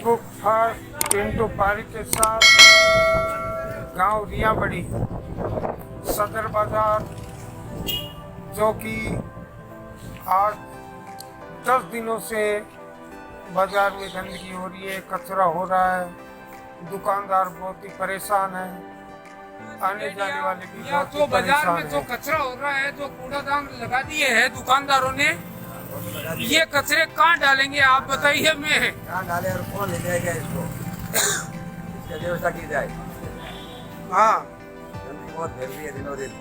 Facebook first Pintu Pareek के साथ गांव रियाबड़ी सदर बाजार, जो कि आज 10 दिनों से बाजार में गंदगी हो रही है, कचरा हो रहा है, दुकानदार बहुत ही परेशान है, आने जाने वाले भी बहुत ही बाजार में परेशान जो है। कचरा हो रहा है, जो कूड़ादान लगा दिए हैं दुकानदारों ने, ये कचरे कहाँ डालेंगे आप बताइए। मैं कहाँ डाले और कौन ले जाएगा इसको? इसकी व्यवस्था की जाए। हाँ, गंदगी बहुत फैल रही है दिनों दिन।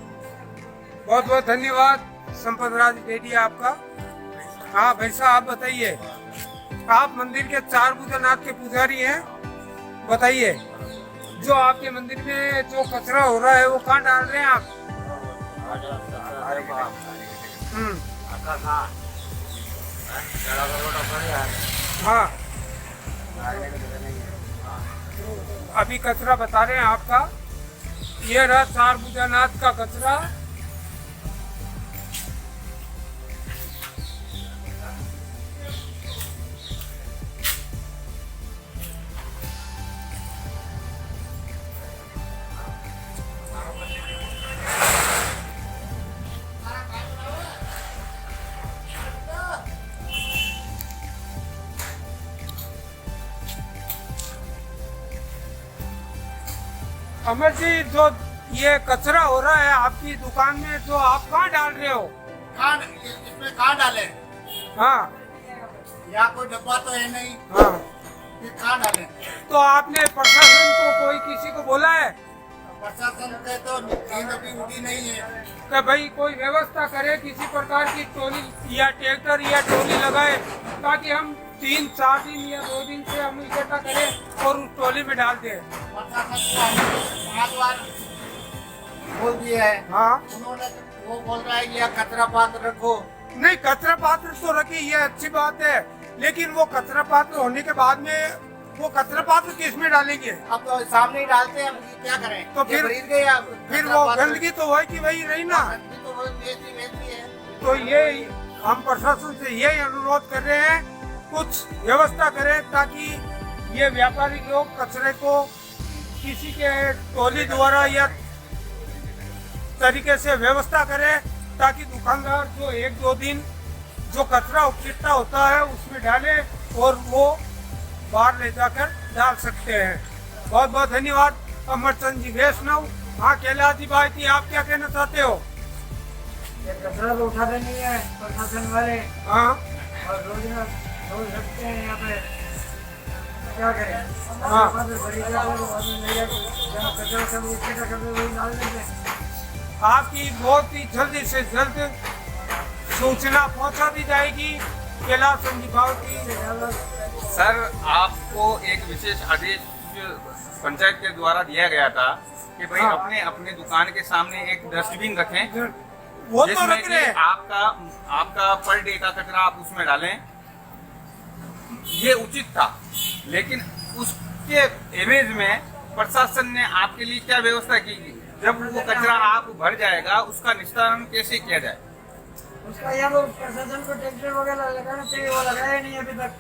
बहुत बहुत धन्यवाद संपत राज डेडिया आपका। हाँ भाई साहब, आप बताइए, आप मंदिर के 4 भुजनाथ के पुजारी हैं, बताइए जो आपके मंदिर में जो कचरा हो रहा है वो कहाँ डाल रहे हैं आप? हाँ, अभी कचरा बता रहे हैं आपका, ये रहा 4 भुजनाथ का कचरा। अमर जी, जो ये कचरा हो रहा है आपकी दुकान में, जो आप कहाँ डाल रहे हो? इसमें कहाँ डाले? हाँ यहाँ कोई डब्बा तो है नहीं, हाँ, फिर कहाँ डाले? तो आपने प्रशासन को कोई किसी को बोला है प्रशासन से तो नींद अभी उठी नहीं है। कि भाई कोई व्यवस्था करे, किसी प्रकार की टोली या ट्रैक्टर या टोली लगाए, ताकि हम 3-4 दिन या 2 दिन से हम इकट्ठा करें और उस टोली में डाल दें? प्रशासन को हमने 5 बार बोल दिया है। हाँ, उन्होंने वो बोल रहा है कि यहाँ कचरा पात्र रखो। नहीं, कचरा पात्र तो रखी, ये अच्छी बात है, लेकिन वो कचरा पात्र होने के बाद में वो कचरा पात्र किस में डालेंगे? अब तो सामने ही डालते हैं, अब क्या करें? तो ये फिर- खरीद गए अब फिर कचरा वो पात्र। गंदगी तो वही की वही रही ना। गंदगी तो वो वैसी है। तो ये हम प्रशासन से यही अनुरोध कर रहे हैं, कुछ व्यवस्था करें ताकि ये व्यापारी लोग कचरे को किसी के टोली द्वारा या तरीके से व्यवस्था करें, ताकि दुकानदार जो 1-2 दिन जो कचरा इकट्ठा होता है उसमें डाले और वो बाहर ले जाकर डाल सकते हैं। बहुत बहुत धन्यवाद अमरचंद जी वैष्णव। हाँ, कैलाश जी भाई जी, आप क्या कहना चाहते हो? ये कचरा तो उठाते नहीं है प्रशासन वाले, हाँ और रोज रखते हैं यहाँ पे। क्या करें? हाँ। बड़ी जगह तो बाद में ले जाके जहाँ कचरा सब इकट्ठा करते वही डाल देते हैं। आपकी बहुत ही जल्दी से जल्द सूचना पहुंचा दी जाएगी कैलाश जी भाव की। सर, आपको एक विशेष आदेश पंचायत के द्वारा दिया गया था कि भाई हाँ। अपने अपने दुकान के सामने एक डस्टबिन रखें, वो तो जिसमें रख कि रहे हैं। आपका पर डे का कचरा आप उसमें डालें। ये उचित था, लेकिन उसके एवज में प्रशासन ने आपके लिए क्या व्यवस्था की? जब वो कचरा आप भर जाएगा, उसका निस्तारण कैसे किया जाए? उसका यहाँ तो प्रशासन को ट्रैक्टर वगैरह लगाना चाहिए, वो लगाया नहीं अभी तक।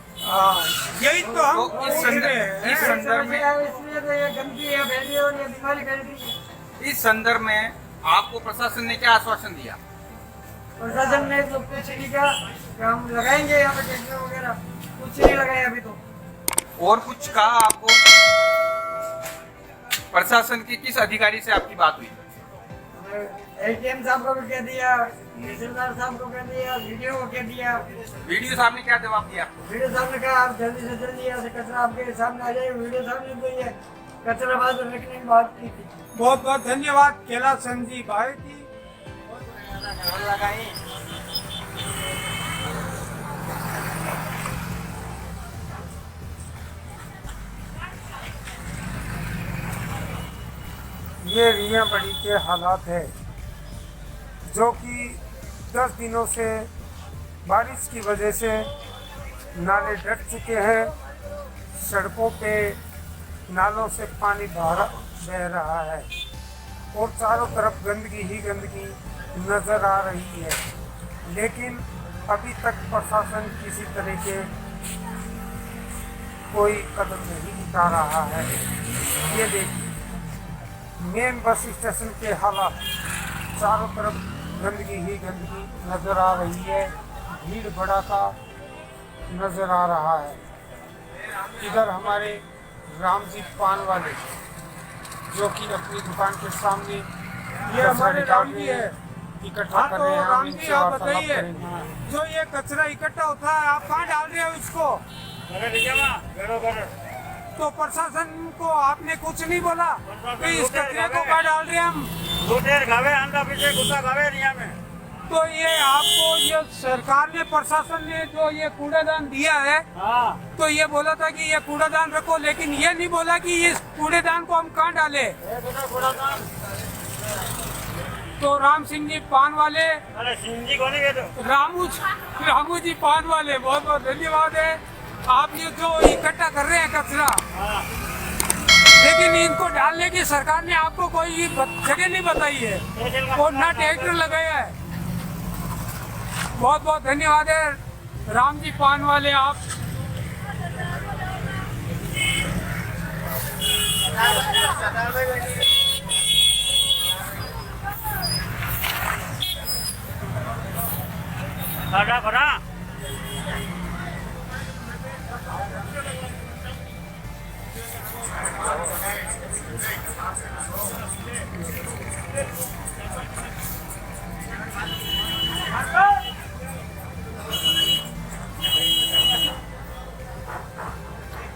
यही तो हम तो इस बोल रहे हैं। इस संदर्भ में इसलिए तो ये गंदगी है, फैली और ये बीमारी फैल रही है। इस संदर्भ में आपको प्रशासन ने क्या आश्वासन दिया? प्रशासन ने तो कुछ नहीं कहा कि हम लगाएंगे यहाँ पे ट्रैक्टर वगैरह, कुछ नहीं लगाया अभी तो। और कुछ कहा आपको? प्रशासन के किस अधिकारी से आपकी बात हुई? एटीएम साहब को भी कह दिया, तहसीलदार साहब को कह दिया, वीडियो को कह दिया। वीडियो साहब ने क्या जवाब दिया? वीडियो साहब ने कहा आप जल्दी से जल्दी यहाँ से कचरा आपके सामने आ जाए। वीडियो साहब ने तो ये कचरा बाहर रखने की बात की थी। बहुत बहुत धन्यवाद कैलाश जी भाई जी। ये रियाबड़ी के हालात है, जो कि 10 दिनों से बारिश की वजह से नाले डट चुके हैं। सड़कों पे नालों से पानी बह रहा है और चारों तरफ गंदगी ही गंदगी नज़र आ रही है, लेकिन अभी तक प्रशासन किसी तरह के कोई कदम नहीं उठा रहा है। ये देखिए मेन बस स्टेशन के हालात, चारों तरफ गंदगी ही गंदगी नज़र आ रही है, भीड़ भड़ाका नज़र आ रहा है। इधर हमारे राम जी पान वाले जो कि अपनी दुकान के सामने ये हमारे राम जी है, इकट्ठा हाँ कर तो रहे हैं। हम राम जी इनसे आप वार्तालाप बताइए, करेंगे। जो ये कचरा इकट्ठा होता है आप कहाँ डाल रहे हो इसको? तो प्रशासन को आपने कुछ नहीं बोला कि इस कचरे को कहाँ डाल रहे हैं हम? तो ये आपको ये सरकार ने, प्रशासन ने जो ये कूड़ेदान दिया है, तो ये बोला था कि ये कूड़ेदान रखो, लेकिन ये नहीं बोला कि इस कूड़ेदान को हम कहाँ डाले। तो राम सिंह जी पान वाले, रामू जी पान वाले, बहुत बहुत धन्यवाद है। आप ये जो इकट्ठा कर रहे हैं कचरा, लेकिन इनको डालने की सरकार ने आपको कोई जगह नहीं बताई है और ना ट्रैक्टर लगाया है। बहुत बहुत धन्यवाद है राम जी पान वाले आप।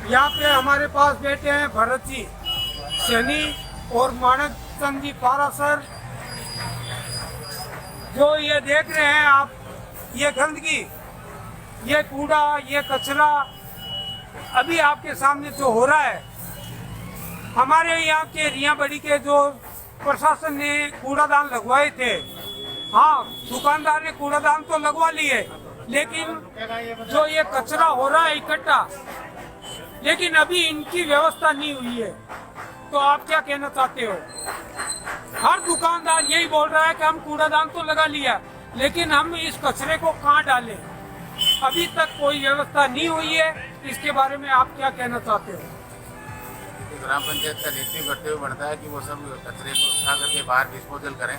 यहाँ पे हमारे पास बैठे हैं भरत जी सैनी और मानक चंद जी पारा सर। जो ये देख रहे हैं आप, ये गंदगी, ये कूड़ा, ये कचरा अभी आपके सामने जो हो रहा है, हमारे यहाँ के रियाबड़ी के जो प्रशासन ने कूड़ादान लगवाए थे, हाँ दुकानदार ने कूड़ादान तो लगवा लिए, लेकिन जो ये कचरा हो रहा है इकट्ठा, लेकिन अभी इनकी व्यवस्था नहीं हुई है। तो आप क्या कहना चाहते हो? हर दुकानदार यही बोल रहा है कि हम कूड़ादान तो लगा लिया, लेकिन हम इस कचरे को कहाँ डालें? अभी तक कोई व्यवस्था नहीं हुई है। इसके बारे में आप क्या कहना चाहते हो? ग्राम पंचायत का नेतृत्व करते हुए बढ़ता है कि वो सब कचरे को उठा करके बाहर डिस्पोजल करें।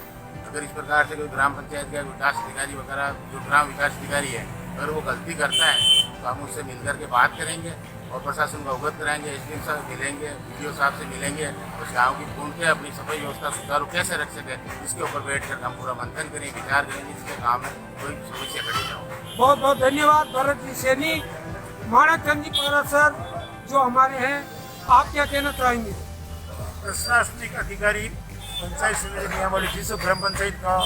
अगर इस प्रकार से कोई ग्राम पंचायत का विकास अधिकारी वगैरह जो ग्राम विकास अधिकारी है, अगर वो गलती करता है तो हम उससे मिलकर के बात करेंगे और प्रशासन को अवगत कराएंगे। एसडीएम साहब मिलेंगे, बीडीओ साहब से मिलेंगे, उस गाँव की पूर्ण के अपनी सफाई व्यवस्था सुचारू कैसे रख सके, इसके ऊपर बैठ कर हम पूरा मंथन करें, विचार करेंगे, जिसके गाँव में कोई समस्या खड़ी ना हो। बहुत बहुत धन्यवाद भरत जी सैनी, मानक चंद जी पारा सर जो हमारे हैं। आप क्या कहना चाहेंगे? प्रशासनिक अधिकारी पंचायत समिति नियमावली जिस ग्राम पंचायत का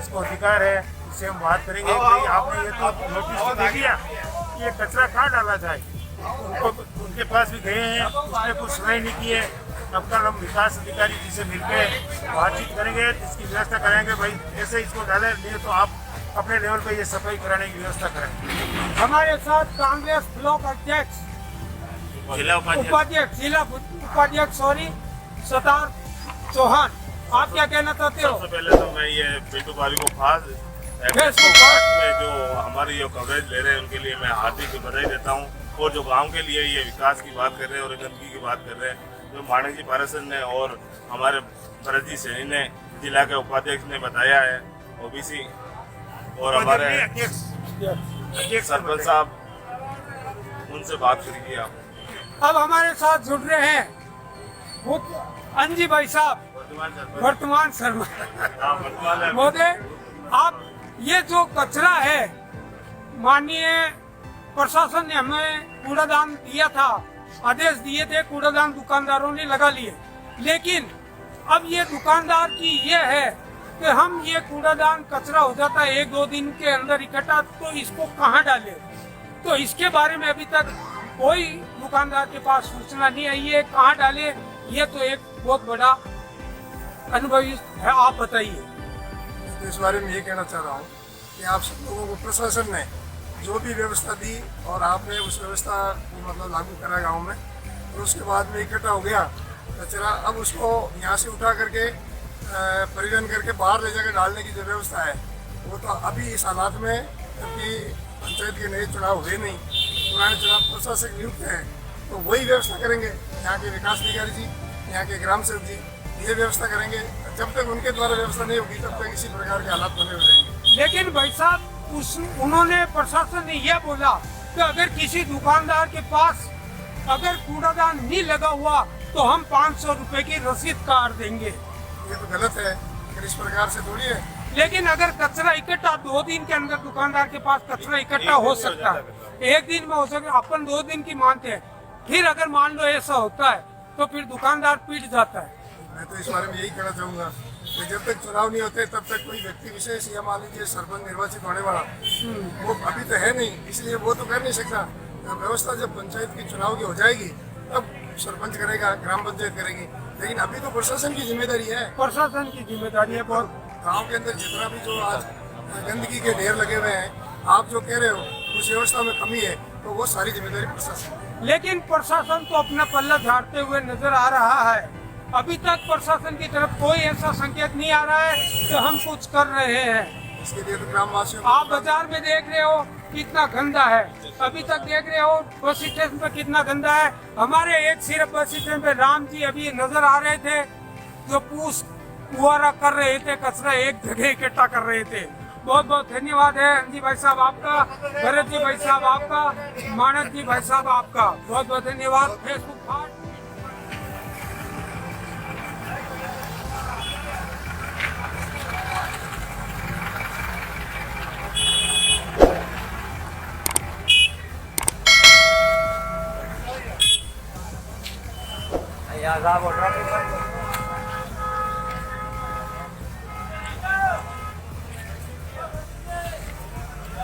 इसको अधिकार है, इससे हम बात करेंगे कि आपने ये तो नोटिस तो दे दिया कि ये कचरा कहाँ डाला जाए। उनको उनके पास भी गए हैं, उसने कुछ सुनाई नहीं की है। अब कल हम विकास अधिकारी जी से मिलकर बातचीत करेंगे, इसकी व्यवस्था कराएंगे। भाई ऐसे इसको डाले नहीं तो आप अपने लेवल पे ये सफाई कराने की व्यवस्था करें। हमारे साथ कांग्रेस ब्लॉक अध्यक्ष, जिला उपाध्यक्ष सतार चौहान, आप क्या कहना चाहते हो? सबसे पहले तो मैं ये पिंटू बारी को खास में जो हमारी ये कवरेज ले रहे हैं उनके लिए मैं हार्दिक बधाई देता हूँ। और जो गांव के लिए ये विकास की बात कर रहे हैं और गंदगी की बात कर रहे हैं, जो मानक जी पारासन ने और हमारे भरत जी सैनी ने, जिला के उपाध्यक्ष ने बताया है, ओबीसी और हमारे सरपंच साहब, उनसे बात करिए आप। अब हमारे साथ जुड़ रहे हैं अंजी भाई साहब, वर्तमान शर्मा महोदय। आप ये जो कचरा है, माननीय प्रशासन ने हमें कूड़ादान दिया था, आदेश दिए थे, कूड़ादान दुकानदारों ने लगा लिए, लेकिन अब ये दुकानदार की ये है कि हम ये कूड़ादान कचरा हो जाता है 1-2 दिन के अंदर इकट्ठा, तो इसको कहाँ डालें? तो इसके बारे में अभी तक कोई दुकानदार के पास सूचना नहीं आई है, कहाँ डाले? ये तो एक बहुत बड़ा अनुभवी है, आप बताइए। इस बारे में ये कहना चाह रहा हूँ कि आप सब लोगों को प्रशासन ने जो भी व्यवस्था दी और आपने उस व्यवस्था को मतलब लागू करा गाँव में, और उसके बाद में इकट्ठा हो गया कचरा, अब उसको यहाँ से उठा करके परिवहन करके बाहर ले जाकर डालने की जो व्यवस्था है, वो तो अभी इस हालात में, क्योंकि पंचायत के नए चुनाव हुए नहीं, पुराने चुनाव प्रशासक नियुक्त हैं, वही व्यवस्था करेंगे, यहाँ के विकास अधिकारी जी, यहाँ के ग्राम सेवक जी ये व्यवस्था करेंगे। जब तक उनके द्वारा व्यवस्था नहीं होगी तब तक इसी प्रकार के हालात बने हुए रहेंगे। लेकिन भाई साहब उन्होंने प्रशासन ने यह बोला कि अगर किसी दुकानदार के पास अगर कूड़ादान नहीं लगा हुआ तो हम 500 रुपए की रसीद काट देंगे। ये तो गलत है, अगर इस प्रकार से थोड़ी है। लेकिन अगर कचरा इकट्ठा 2 दिन के अंदर दुकानदार के पास कचरा इकट्ठा हो सकता है, 1 दिन में हो सकता है, अपन 2 दिन की मानते हैं। फिर अगर मान लो ऐसा होता है तो फिर दुकानदार पीट जाता है। मैं तो इस बारे में यही कहना चाहूँगा कि जब तक चुनाव नहीं होते तब तक कोई व्यक्ति विशेष या मान लीजिए सरपंच निर्वाचित होने वाला वो अभी तो है नहीं, इसलिए वो तो कर नहीं सकता। व्यवस्था जब पंचायत की चुनाव की हो जाएगी तब सरपंच करेगा, ग्राम पंचायत करेगी, लेकिन अभी तो प्रशासन की जिम्मेदारी है। प्रशासन की जिम्मेदारी है बहुत। गाँव के अंदर जितना भी जो आज गंदगी के ढेर लगे हुए हैं, आप जो कह रहे हो उस व्यवस्था में कमी है, तो वो सारी जिम्मेदारी प्रशासन की। लेकिन प्रशासन तो अपना पल्ला झाड़ते हुए नजर आ रहा है। अभी तक प्रशासन की तरफ कोई ऐसा संकेत नहीं आ रहा है कि हम कुछ कर रहे हैं। इसके लिए तो ग्रामवासियों आप बाजार में देख रहे हो कितना गंदा है, अभी तक देख रहे हो बस स्टेशन पर कितना गंदा है। हमारे एक सिर्फ बस स्टेशन पे राम जी अभी नजर आ रहे थे जो पुआरा कर रहे थे, कचरा एक जगह इकट्ठा कर रहे थे। बहुत बहुत धन्यवाद है अंजी भाई साहब आपका, भरत जी भाई साहब आपका, मानस जी भाई साहब आपका, बहुत बहुत धन्यवाद। फेसबुक हाट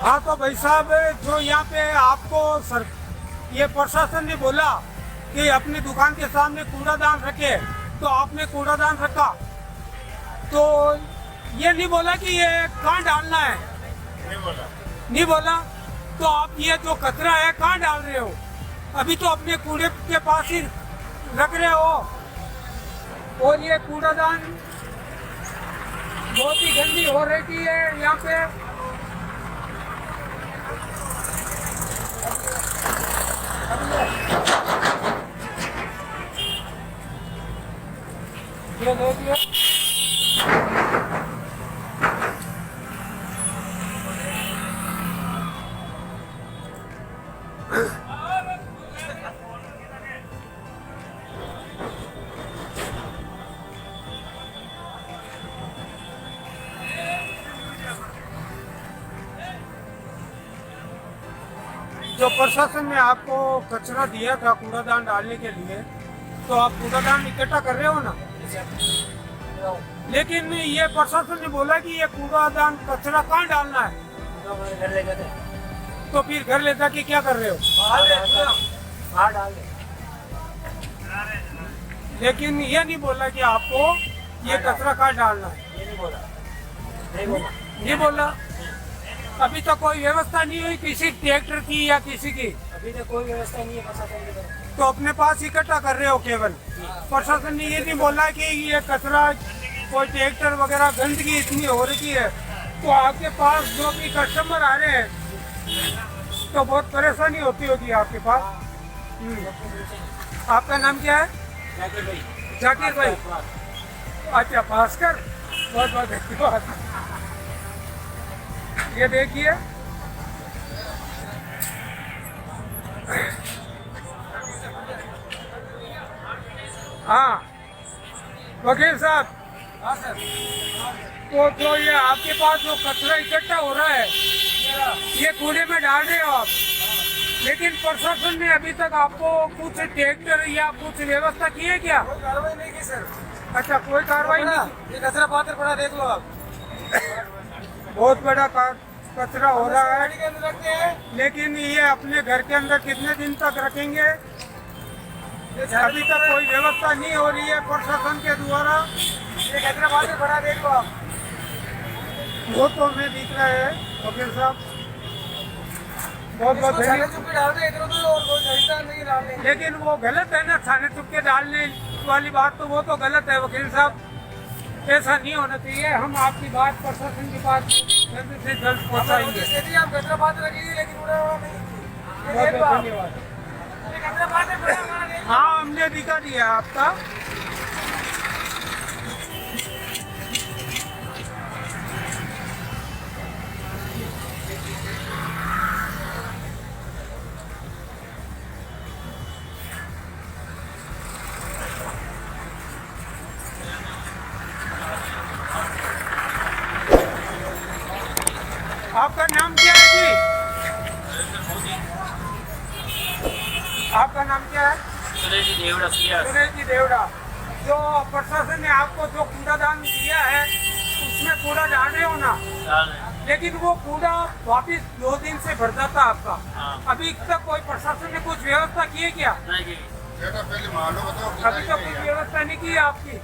हाँ तो भाई साहब जो यहाँ पे आपको ये प्रशासन ने बोला कि अपनी दुकान के सामने कूड़ादान रखे, तो आपने कूड़ादान रखा, तो ये नहीं बोला कि ये कहाँ डालना है? नहीं बोला। तो आप ये जो कचरा है कहाँ डाल रहे हो? अभी तो अपने कूड़े के पास ही रख रहे हो। और ये कूड़ादान बहुत ही गंदी हो रही है यहाँ पे। ये देखिए जो प्रशासन ने आपको कचरा दिया था कूड़ादान डालने के लिए, तो आप कूड़ादान इकट्ठा कर रहे हो ना? लेकिन ये प्रशासन ने बोला कि ये कूड़ादान कचरा कहाँ डालना है? तो फिर घर ले जाके क्या कर रहे हो? लेकिन ये नहीं बोला कि आपको ये कचरा कहाँ डालना है? नहीं बोला। अभी तो कोई व्यवस्था नहीं हुई किसी ट्रैक्टर की या किसी की? अभी तो कोई व्यवस्था नहीं है प्रशासन की तरफ। तो अपने पास इकट्ठा कर रहे हो केवल? प्रशासन ने ये नहीं बोला कि ये कचरा कोई ट्रैक्टर वगैरह गंदगी इतनी हो रही है तो आपके पास जो भी कस्टमर आ रहे हैं तो बहुत परेशानी होती होगी आपके पास। आपका नाम क्या है? जाकिर भाई। अच्छा भास्कर, बहुत बहुत धन्यवाद। ये देखिए हाँ वकील साहब, तो जो ये आपके पास जो कचरा इकट्ठा हो रहा है ये कूड़े में डाल रहे हो आप, लेकिन प्रशासन ने अभी तक आपको कुछ ट्रैक्टर या कुछ व्यवस्था की है क्या? कोई कार्रवाई नहीं की सर। अच्छा कोई कार्रवाई नहीं? ये कचरा पात्र पड़ा देख लो आप। बहुत बड़ा कचरा हो रहा है, गाड़ी के अंदर रखते हैं। लेकिन ये अपने घर के अंदर कितने दिन तक रखेंगे? अभी तक कोई व्यवस्था नहीं हो रही है प्रशासन के द्वारा। ये कचरा पात्र पड़ा देख लो आप। वो तो हमें दिख रहा है वकील साहब, बहुत बहुत धन्यवाद। चुपके डाल रहे इधर उधर और कोई खरीदार नहीं डाल रहे। लेकिन वो गलत है ना, थाने चुपके डालने वाली बात तो वो तो गलत है वकील साहब, ऐसा नहीं होना चाहिए। हम आपकी बात प्रशासन की बात जल्द से जल्द पहुँचाएंगे। यदि आप कचरा पात्र रखिए लेकिन पूरा नहीं। बहुत बहुत धन्यवाद। कचरा पात्र अधिकारी है आपका? आपका नाम क्या है जी? आपका नाम क्या है? सुरेश जी देवड़ा सुरेश जी देवड़ा। जो प्रशासन ने आपको जो कूड़ादान दिया है उसमें कूड़ा डाल रहे हो ना, लेकिन वो कूड़ा वापिस 2 दिन से भर जाता आपका। अभी तक कोई प्रशासन ने कुछ व्यवस्था की है क्या? अभी तक कुछ व्यवस्था नहीं की है आपकी?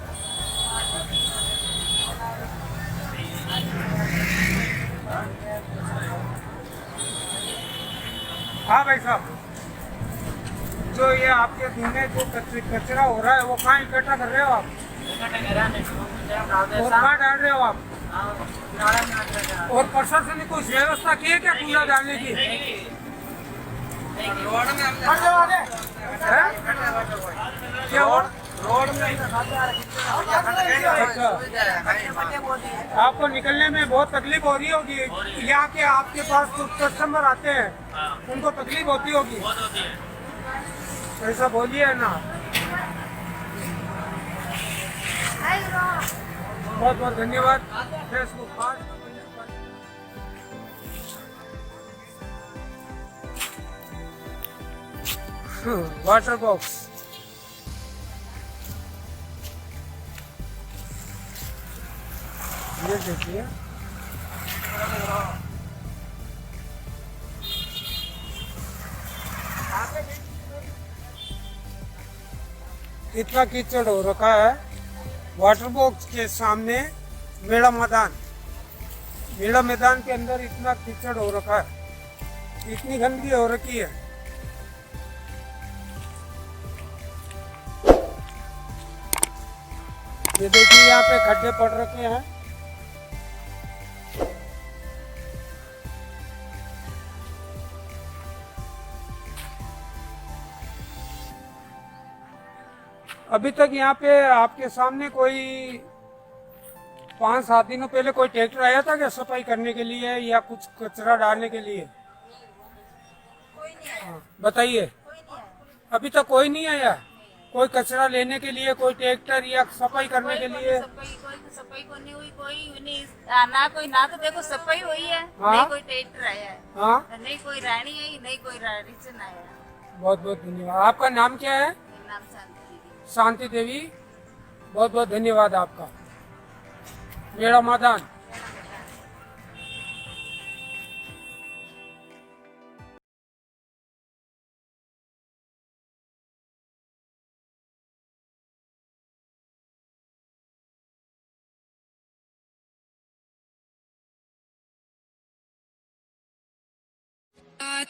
हाँ भाई साहब, जो ये आपके दिन में जो कचरा हो रहा है वो कहाँ इकट्ठा कर रहे हो आप? और कहाँ डाल रहे हो आप? और प्रशासन ने कुछ व्यवस्था की है क्या कूड़ा डालने की? रोड में आपको निकलने में बहुत तकलीफ हो रही होगी। यहाँ के आपके पास कुछ कस्टमर आते हैं, उनको तकलीफ होती होगी। ऐसा बोलिए ना। बहुत बहुत धन्यवाद। फेसबुक वाटर बॉक्स ये देखिए, कितना कीचड़ हो रखा है। वाटर बॉक्स के सामने मेला मैदान के अंदर इतना कीचड़ हो रखा है, इतनी गंदगी हो रखी है। ये देखिए यहाँ पे खड्डे पड़ रखे हैं। अभी तक यहाँ पे आपके सामने कोई 5-7 दिनों पहले कोई ट्रैक्टर आया था क्या सफाई करने के लिए या कुछ कचरा डालने के लिए? कोई नहीं आया। बताइए। अभी तक कोई नहीं आया? कोई कचरा लेने के लिए, कोई ट्रैक्टर या सफाई करने के लिए? सफाई को नहीं हुई, कोई नहीं ना, कोई ना तो देखो सफाई हुई है। हाँ? नहीं कोई ट्रैक्टर आया है। हाँ? नहीं कोई रानी आई, नहीं कोई रिक्शन आया। बहुत बहुत धन्यवाद। आपका नाम क्या है? मेरा नाम शांति। शांति देवी, बहुत बहुत धन्यवाद आपका। मेरा मैदान। I